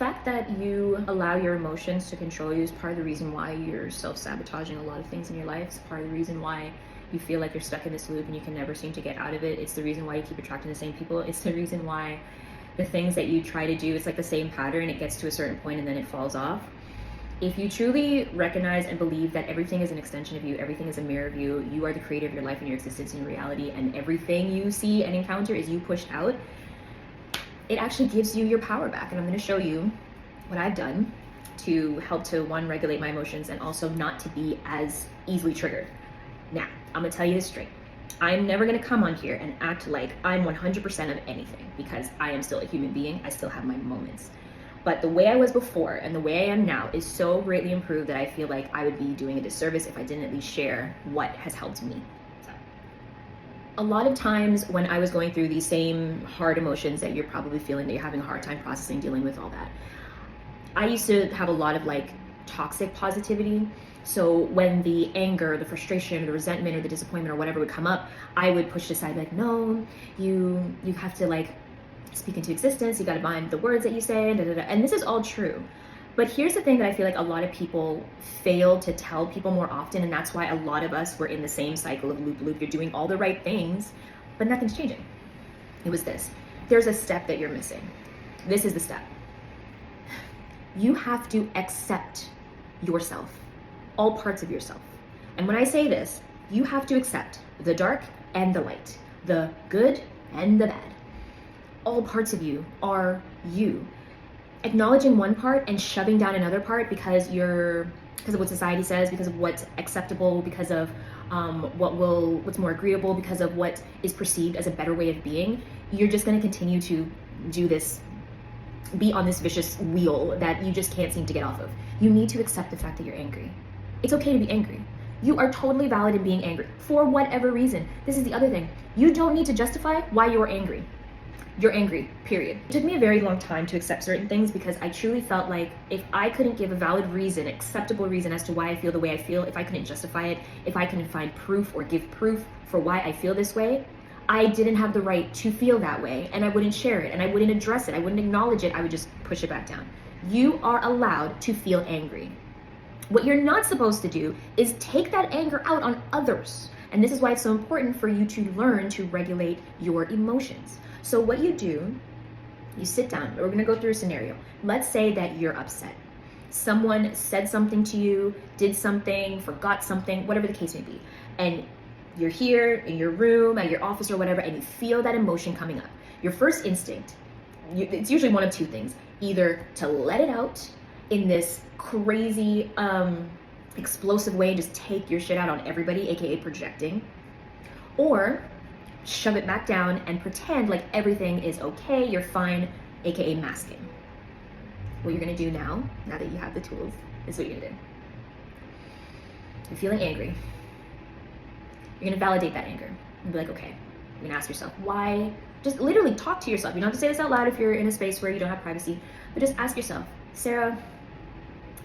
fact that you allow your emotions to control you is part of the reason why you're self-sabotaging a lot of things in your life. It's part of the reason why you feel like you're stuck in this loop and you can never seem to get out of it. It's the reason why you keep attracting the same people. It's the reason why the things that you try to do, it's like the same pattern. It gets to a certain point and then it falls off. If you truly recognize and believe that everything is an extension of you, everything is a mirror of you, you are the creator of your life and your existence and your reality, and everything you see and encounter is you pushed out, it actually gives you your power back. And I'm going to show you what I've done to help to, one, regulate my emotions, and also not to be as easily triggered. Now, I'm going to tell you this straight. I'm never going to come on here and act like I'm 100% of anything, because I am still a human being. I still have my moments. But the way I was before and the way I am now is so greatly improved that I feel like I would be doing a disservice if I didn't at least share what has helped me. So, a lot of times when I was going through these same hard emotions that you're probably feeling, that you're having a hard time processing, dealing with all that, I used to have a lot of like toxic positivity. So when the anger, the frustration, or the resentment, or the disappointment, or whatever would come up, I would push it aside, like, no, you have to like speak into existence, you got to mind the words that you say, da, da, da. And this is all true. But here's the thing that I feel like a lot of people fail to tell people more often, and that's why a lot of us were in the same cycle of loop. You're doing all the right things, but nothing's changing. It was this. There's a step that you're missing. This is the step. You have to accept yourself, all parts of yourself. And when I say this, you have to accept the dark and the light, the good and the bad. All parts of you are you. Acknowledging one part and shoving down another part because of what society says, because of what's acceptable, because of what's more agreeable, because of what is perceived as a better way of being, you're just going to continue to do this, be on this vicious wheel that you just can't seem to get off of. You need to accept the fact that you're angry. It's okay to be angry. You are totally valid in being angry for whatever reason. This is the other thing. You don't need to justify why you're angry. You're angry, period. It took me a very long time to accept certain things because I truly felt like if I couldn't give a valid reason, acceptable reason as to why I feel the way I feel, if I couldn't justify it, if I couldn't find proof or give proof for why I feel this way, I didn't have the right to feel that way, and I wouldn't share it, and I wouldn't address it, I wouldn't acknowledge it, I would just push it back down. You are allowed to feel angry. What you're not supposed to do is take that anger out on others. And this is why it's so important for you to learn to regulate your emotions. So what you do, you sit down. We're gonna go through a scenario. Let's say that you're upset. Someone said something to you, did something, forgot something, whatever the case may be. And you're here in your room, at your office or whatever, and you feel that emotion coming up. Your first instinct, it's usually one of two things. Either to let it out in this crazy, explosive way, just take your shit out on everybody, aka projecting, or shove it back down and pretend like everything is okay, you're fine, aka masking. What you're gonna do now that you have the tools, is what you're gonna do. You're feeling angry. You're gonna validate that anger. You'll be like, okay, you're gonna ask yourself, why? Just literally talk to yourself. You don't have to say this out loud if you're in a space where you don't have privacy, but just ask yourself, Sarah,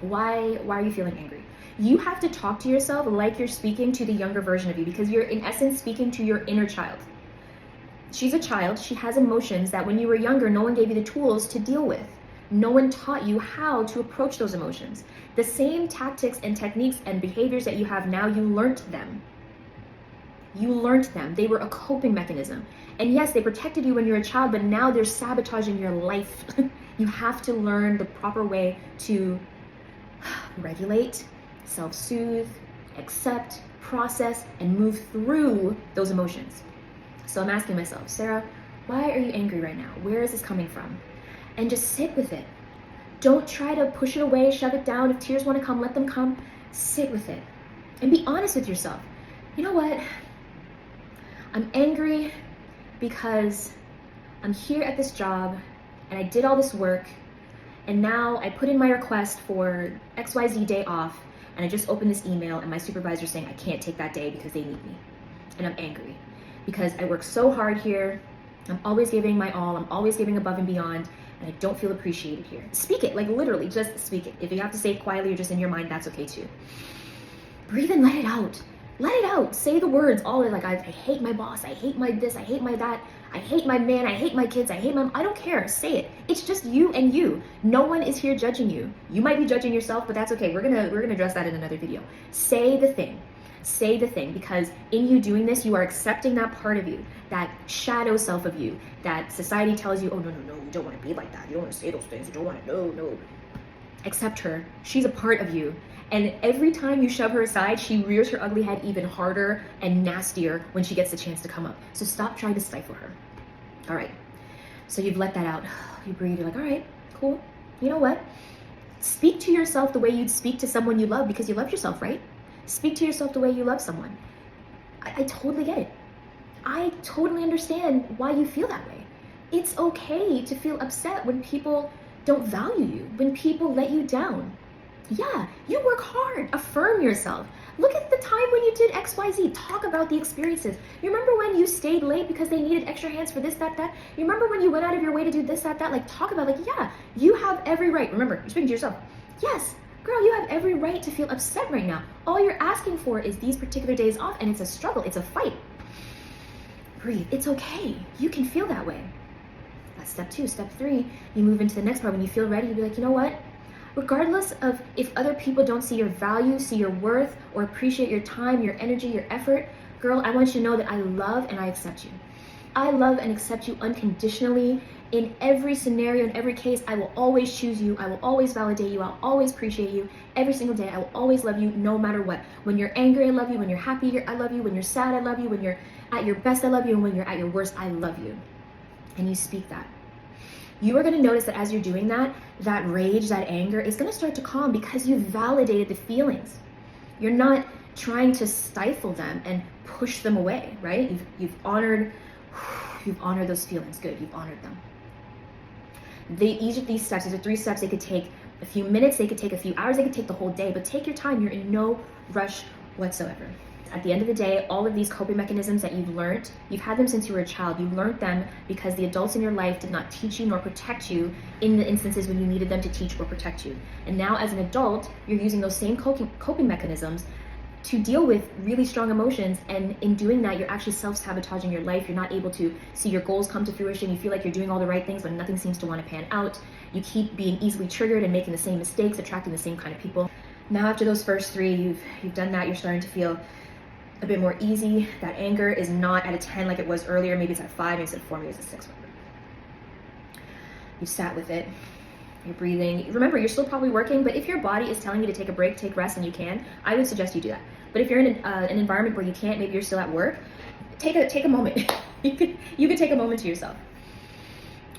why are you feeling angry? You have to talk to yourself like you're speaking to the younger version of you, because you're in essence speaking to your inner child. She's a child. She has emotions that when you were younger, no one gave you the tools to deal with. No one taught you how to approach those emotions. The same tactics and techniques and behaviors that you have now, you learnt them. You learnt them. They were a coping mechanism. And yes, they protected you when you were a child, but now they're sabotaging your life. You have to learn the proper way to regulate, self-soothe, accept, process, and move through those emotions. So I'm asking myself, Sarah, why are you angry right now? Where is this coming from? And just sit with it. Don't try to push it away, shove it down. If tears want to come, let them come. Sit with it. And be honest with yourself. You know what? I'm angry because I'm here at this job and I did all this work, and now I put in my request for XYZ day off, and I just opened this email and my supervisor's saying I can't take that day because they need me. And I'm angry because I work so hard here. I'm always giving my all. I'm always giving above and beyond, and I don't feel appreciated here. Speak it, like literally, just speak it. If you have to say it quietly or just in your mind, that's okay too. Breathe and let it out. Let it out. Say the words. All like, I hate my boss. I hate my this. I hate my that. I hate my man, I hate my kids, I hate my, I don't care, say it. It's just you and you. No one is here judging you. You might be judging yourself, but that's okay. We're gonna address that in another video. Say the thing. Say the thing, because in you doing this, you are accepting that part of you, that shadow self of you, that society tells you, oh, no, you don't want to be like that. You don't want to say those things. You don't want to, no. Accept her. She's a part of you. And every time you shove her aside, she rears her ugly head even harder and nastier when she gets the chance to come up. So stop trying to stifle her. All right. So you've let that out. You breathe. You're like, all right, cool. You know what? Speak to yourself the way you'd speak to someone you love, because you love yourself, right? Speak to yourself the way you love someone. I totally get it. I totally understand why you feel that way. It's okay to feel upset when people don't value you, when people let you down. Yeah, you work hard. Affirm yourself. Look at the time when you did XYZ. Talk about the experiences. You remember when you stayed late because they needed extra hands for this, that? You remember when you went out of your way to do this, that? Like, talk about, like, yeah, you have every right. Remember, you're speaking to yourself. Yes, girl, you have every right to feel upset right now. All you're asking for is these particular days off, and it's a struggle. It's a fight. Breathe. It's okay. You can feel that way. That's step 2. Step 3, you move into the next part. When you feel ready, you be like, you know what? Regardless of if other people don't see your value, see your worth, or appreciate your time, your energy, your effort, girl, I want you to know that I love and I accept you. I love and accept you unconditionally. In every scenario, in every case, I will always choose you. I will always validate you. I'll always appreciate you. Every single day, I will always love you no matter what. When you're angry, I love you. When you're happy, I love you. When you're sad, I love you. When you're at your best, I love you. And when you're at your worst, I love you. And you speak that. You are going to notice that as you're doing that, that rage, that anger is going to start to calm because you've validated the feelings. You're not trying to stifle them and push them away, right? You've honored those feelings. Good, you've honored them. Each of these steps, these are 3 steps. They could take a few minutes, they could take a few hours, they could take the whole day, but take your time. You're in no rush whatsoever. At the end of the day, all of these coping mechanisms that you've learned, you've had them since you were a child. You learned them because the adults in your life did not teach you nor protect you in the instances when you needed them to teach or protect you. And now as an adult, you're using those same coping mechanisms to deal with really strong emotions, and in doing that, you're actually self-sabotaging your life. You're not able to see your goals come to fruition. You feel like you're doing all the right things, but nothing seems to want to pan out. You keep being easily triggered and making the same mistakes, attracting the same kind of people. Now after those first 3, you've done that, you're starting to feel a bit more easy. That anger is not at a 10 like it was earlier. Maybe it's at 5, maybe it's at 4, maybe it's at 6. You sat with it. You're breathing. Remember, you're still probably working, but if your body is telling you to take a break, take rest, and you can, I would suggest you do that. But if you're in an environment where you can't, maybe you're still at work, take a moment. you could take a moment to yourself.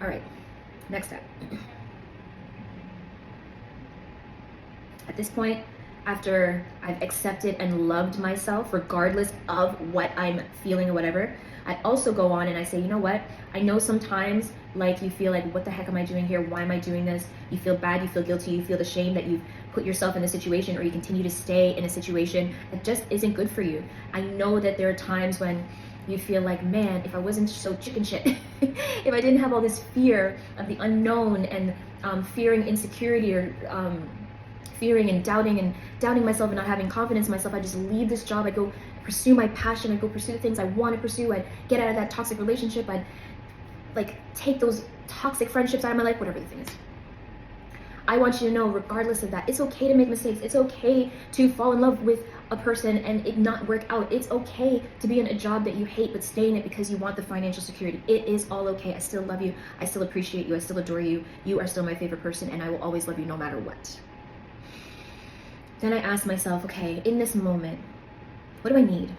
All right, next step. At this point, after I've accepted and loved myself, regardless of what I'm feeling or whatever, I also go on and I say, you know what? I know sometimes, like, you feel like, what the heck am I doing here? Why am I doing this? You feel bad, you feel guilty, you feel the shame that you've put yourself in a situation, or you continue to stay in a situation that just isn't good for you. I know that there are times when you feel like, man, if I wasn't so chicken shit, if I didn't have all this fear of the unknown and fearing insecurity or fearing and doubting myself and not having confidence in myself, I just leave this job, I go pursue my passion, I go pursue the things I want to pursue, I'd get out of that toxic relationship, I'd like take those toxic friendships out of my life, whatever the thing is. I want you to know, regardless of that, it's okay to make mistakes. It's okay to fall in love with a person and it not work out. It's okay to be in a job that you hate but stay in it because you want the financial security. It is all okay. I still love you. I still appreciate you. I still adore you. You are still my favorite person, and I will always love you no matter what. Then I ask myself, okay, in this moment, what do I need?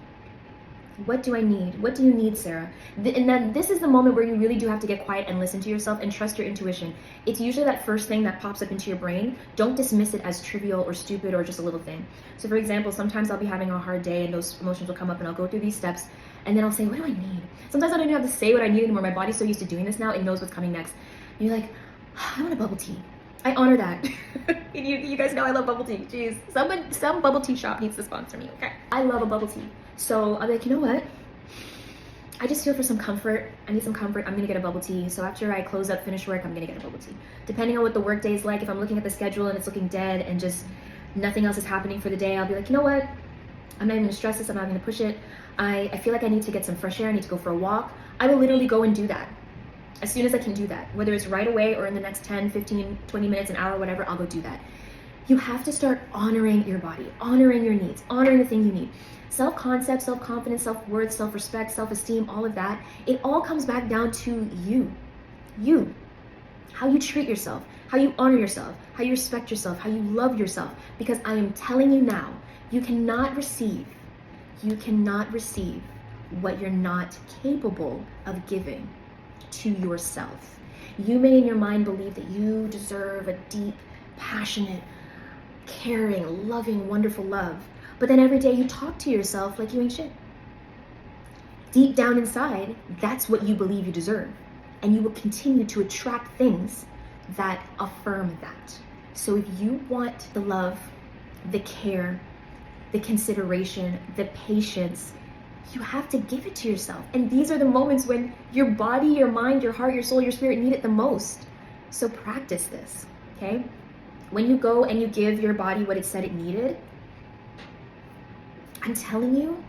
What do I need? What do you need, Sarah? And then this is the moment where you really do have to get quiet and listen to yourself and trust your intuition. It's usually that first thing that pops up into your brain. Don't dismiss it as trivial or stupid or just a little thing. So for example, sometimes I'll be having a hard day and those emotions will come up and I'll go through these steps and then I'll say, what do I need? Sometimes I don't even have to say what I need anymore. My body's so used to doing this now, it knows what's coming next. And you're like, I want a bubble tea. I honor that. you guys know I love bubble tea. Jeez, some bubble tea shop needs to sponsor me, okay? I love a bubble tea. So I'll be like, you know what? I just feel for some comfort. I need some comfort. I'm gonna get a bubble tea. So after I close up, finish work, I'm gonna get a bubble tea. Depending on what the work day is like, if I'm looking at the schedule and it's looking dead and just nothing else is happening for the day, I'll be like, you know what? I'm not even gonna stress this. I'm not gonna push it. I feel like I need to get some fresh air. I need to go for a walk. I will literally go and do that as soon as I can do that. Whether it's right away or in the next 10, 15, 20 minutes, an hour, whatever, I'll go do that. You have to start honoring your body, honoring your needs, honoring the thing you need. Self-concept, self-confidence, self-worth, self-respect, self-esteem, all of that, it all comes back down to you. You. How you treat yourself, how you honor yourself, how you respect yourself, how you love yourself. Because I am telling you now, you cannot receive what you're not capable of giving to yourself. You may in your mind believe that you deserve a deep, passionate, caring, loving, wonderful love. But then every day you talk to yourself like you ain't shit. Deep down inside, that's what you believe you deserve. And you will continue to attract things that affirm that. So if you want the love, the care, the consideration, the patience, you have to give it to yourself. And these are the moments when your body, your mind, your heart, your soul, your spirit need it the most. So practice this, okay? When you go and you give your body what it said it needed, I'm telling you,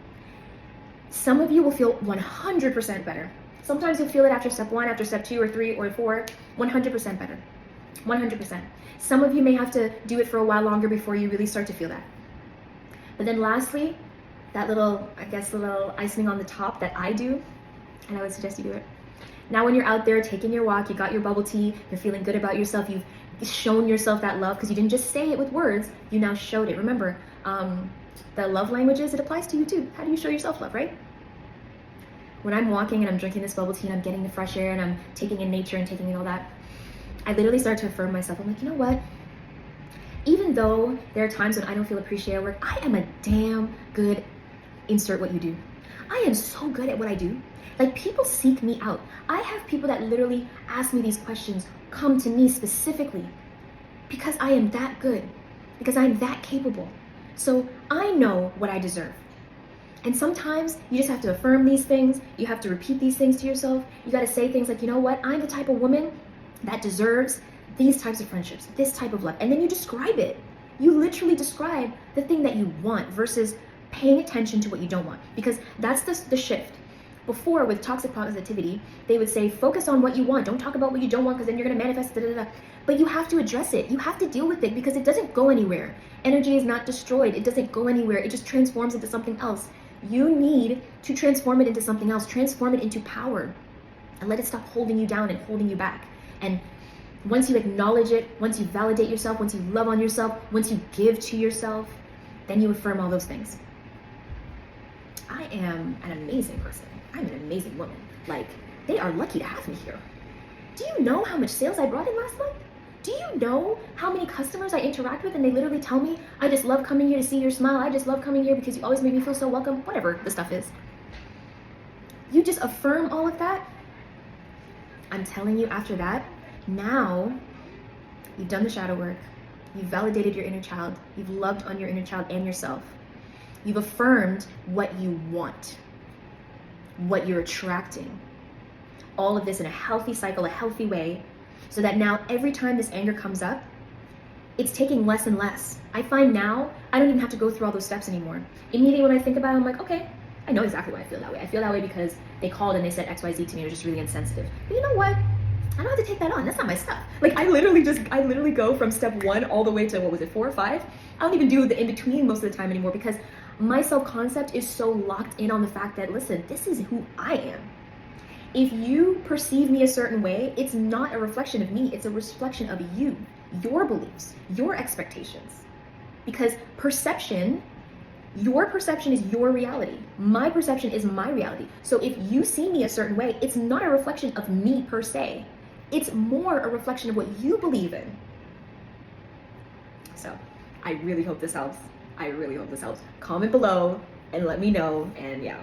some of you will feel 100% better. Sometimes you'll feel it after step 1, after step 2 or 3 or 4, 100% better. 100%. Some of you may have to do it for a while longer before you really start to feel that. But then lastly, that little icing on the top that I do, and I would suggest you do it. Now when you're out there taking your walk, you got your bubble tea, you're feeling good about yourself, you've shown yourself that love because you didn't just say it with words, you now showed it. Remember, the love languages, it applies to you too. How do you show yourself love, right? When I'm walking and I'm drinking this bubble tea and I'm getting the fresh air and I'm taking in nature and taking in all that, I literally start to affirm myself. I'm like, you know what? Even though there are times when I don't feel appreciated at work, I am a damn good insert what you do. I am so good at what I do. Like, people seek me out. I have people that literally ask me these questions, come to me specifically because I am that good, because I'm that capable. So I know what I deserve. And sometimes you just have to affirm these things. You have to repeat these things to yourself. You got to say things like, you know what? I'm the type of woman that deserves these types of friendships, this type of love. And then you describe it. You literally describe the thing that you want versus paying attention to what you don't want. Because that's the shift. Before, with toxic positivity, they would say, focus on what you want. Don't talk about what you don't want because then you're going to manifest. But you have to address it. You have to deal with it because it doesn't go anywhere. Energy is not destroyed. It doesn't go anywhere. It just transforms into something else. You need to transform it into something else. Transform it into power. And let it stop holding you down and holding you back. And once you acknowledge it, once you validate yourself, once you love on yourself, once you give to yourself, then you affirm all those things. I am an amazing person. I'm an amazing woman. Like, they are lucky to have me here. Do you know how much sales I brought in last month? Do you know how many customers I interact with and they literally tell me, I just love coming here to see your smile. I just love coming here because you always make me feel so welcome. Whatever the stuff is. You just affirm all of that. I'm telling you, after that, now you've done the shadow work. You've validated your inner child. You've loved on your inner child and yourself. You've affirmed what you want, what you're attracting. All of this in a healthy cycle, a healthy way, so that now every time this anger comes up, it's taking less and less. I find now I don't even have to go through all those steps anymore. Immediately when I think about it, I'm like, okay, I know exactly why I feel that way. I feel that way because they called and they said XYZ to me. It was just really insensitive. But you know what? I don't have to take that on. That's not my stuff. Like, I literally go from step 1 all the way to, 4 or 5? I don't even do the in-between most of the time anymore because my self-concept is so locked in on the fact that, listen, this is who I am. If you perceive me a certain way, it's not a reflection of me. It's a reflection of you, your beliefs, your expectations. Because your perception is your reality. My perception is my reality. So if you see me a certain way, it's not a reflection of me per se. It's more a reflection of what you believe in. So I really hope this helps. Comment below and let me know. And yeah.